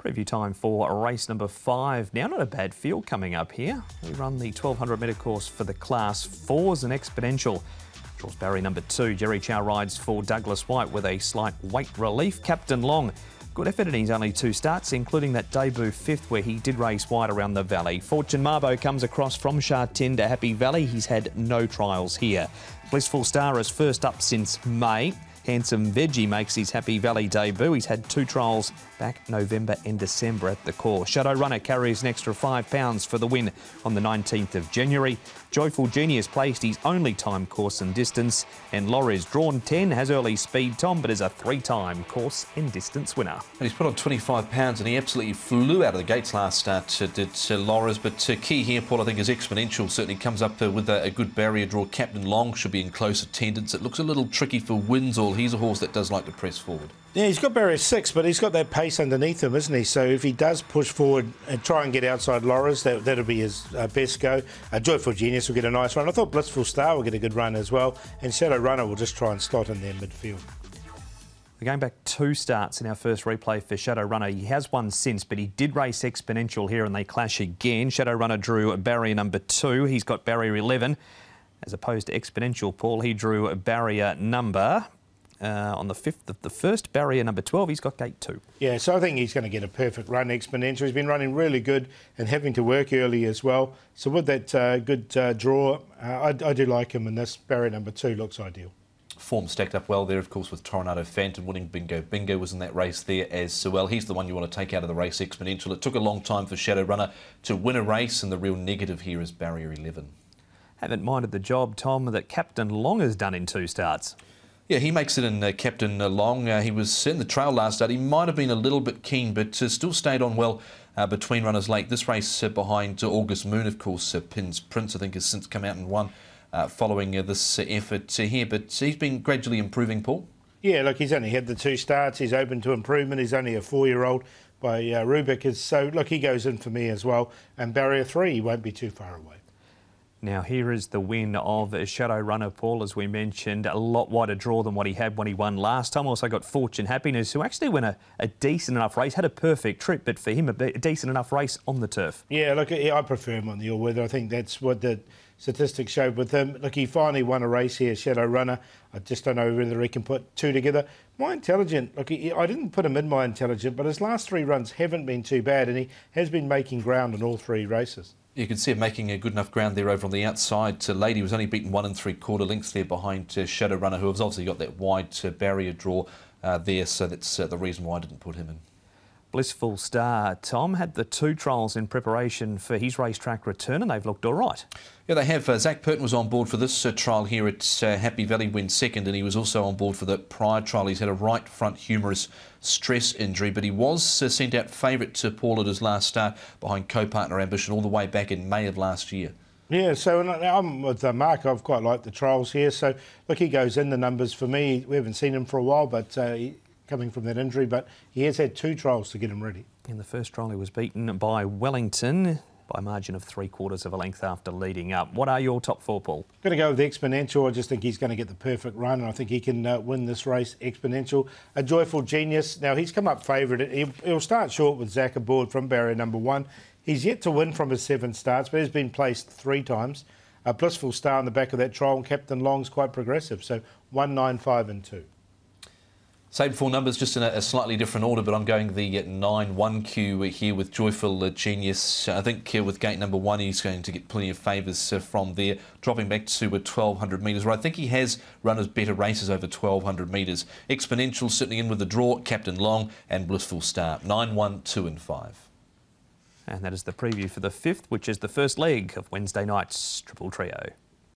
Preview time for race number 5. Now, not a bad field coming up here. We run the 1200 metre course for the Class 4s and Exponential. Draws barrier number 2. Jerry Chow rides for Douglas White with a slight weight relief. Captain Long, good effort in his only 2 starts, including that debut 5th where he did race wide around the valley. Fortune Marbo comes across from Sha-Tin to Happy Valley. He's had no trials here. Blissful Star is first up since May. Handsome Veggie makes his Happy Valley debut. He's had 2 trials back November and December at the course. Shadow Runner carries an extra £5 for the win on the 19th of January. Joyful Genius placed his only time course and distance. And Laura's drawn 10, has early speed, Tom, but is a 3-time course and distance winner. And he's put on £25 and he absolutely flew out of the gates last start, did Laura's. But key here, Paul, I think is Exponential. Certainly comes up with a good barrier draw. Captain Long should be in close attendance. It looks a little tricky for Windsall. He's a horse that does like to press forward. Yeah, he's got barrier 6, but he's got that pace underneath him, isn't he? So if he does push forward and try and get outside Laura's, that'll be his best go. Joyful Genius will get a nice run. I thought Blissful Star will get a good run as well. And Shadow Runner will just try and slot in there midfield. We're going back 2 starts in our first replay for Shadow Runner. He has won since, but he did race Exponential here and they clash again. Shadow Runner drew barrier number 2. He's got barrier 11. As opposed to Exponential, Paul, he drew a barrier number... on the 5th of the 1st, barrier number 12, he's got gate 2. Yeah, so I think he's going to get a perfect run, Exponential. He's been running really good and having to work early as well. So with that good draw, I do like him, and this barrier number 2 looks ideal. Form stacked up well there, of course, with Tornado Phantom winning Bingo. Bingo was in that race there as well. He's the one you want to take out of the race, Exponential. It took a long time for Shadow Runner to win a race, and the real negative here is barrier 11. Haven't minded the job, Tom, that Captain Long has done in 2 starts. Yeah, he makes it in, Captain Long. He was in the trail last start. He might have been a little bit keen, but still stayed on well between runners late. This race behind August Moon, of course, Pin's Prince, I think, has since come out and won following this effort here. But he's been gradually improving, Paul. Yeah, look, he's only had the 2 starts. He's open to improvement. He's only a 4-year-old by Rubik. So, look, he goes in for me as well. And barrier 3, he won't be too far away. Now, here is the win of Shadow Runner, Paul, as we mentioned. A lot wider draw than what he had when he won last time. Also got Fortune Happiness, who actually won a decent enough race. Had a perfect trip, but for him, a decent enough race on the turf. Yeah, look, I prefer him on the all-weather. I think that's what the statistics showed with him. Look, he finally won a race here, Shadow Runner. I just don't know whether he can put 2 together. My Intelligent, look, I didn't put him in My Intelligent, but his last 3 runs haven't been too bad, and he has been making ground in all 3 races. You can see him making a good enough ground there over on the outside. Lady was only beaten 1 3/4 lengths there behind Shadow Runner, who has obviously got that wide barrier draw there, so that's the reason why I didn't put him in. Blissful Star, Tom, had the 2 trials in preparation for his racetrack return, and they've looked all right. Yeah, they have. Zach Purton was on board for this trial here at Happy Valley, went 2nd, and he was also on board for the prior trial. He's had a right front humerus stress injury, but he was sent out favourite to Paul at his last start behind co-partner Ambition all the way back in May of last year. Yeah, so I'm with Mark. I've quite liked the trials here. So, look, he goes in the numbers for me. We haven't seen him for a while, but coming from that injury, but he has had 2 trials to get him ready. In the first trial, he was beaten by Wellington by a margin of 3/4 of a length after leading up. What are your top 4, Paul? Going to go with Exponential. I just think he's going to get the perfect run, and I think he can win this race, Exponential. A Joyful Genius. Now, he's come up favourite. He'll start short with Zach aboard from barrier number 1. He's yet to win from his 7 starts, but he's been placed 3 times. A Blissful Star on the back of that trial, and Captain Long's quite progressive. So 1, 9, 5 and 2. Same 4 numbers, just in a slightly different order, but I'm going the 9-1Q here with Joyful Genius. I think with gate number 1, he's going to get plenty of favours from there, dropping back to 1,200 metres, where I think he has run his better races over 1,200 metres. Exponential sitting in with the draw, Captain Long and Blissful Star. 9, 1, 2 and 5. And that is the preview for the 5th, which is the first leg of Wednesday night's Triple Trio.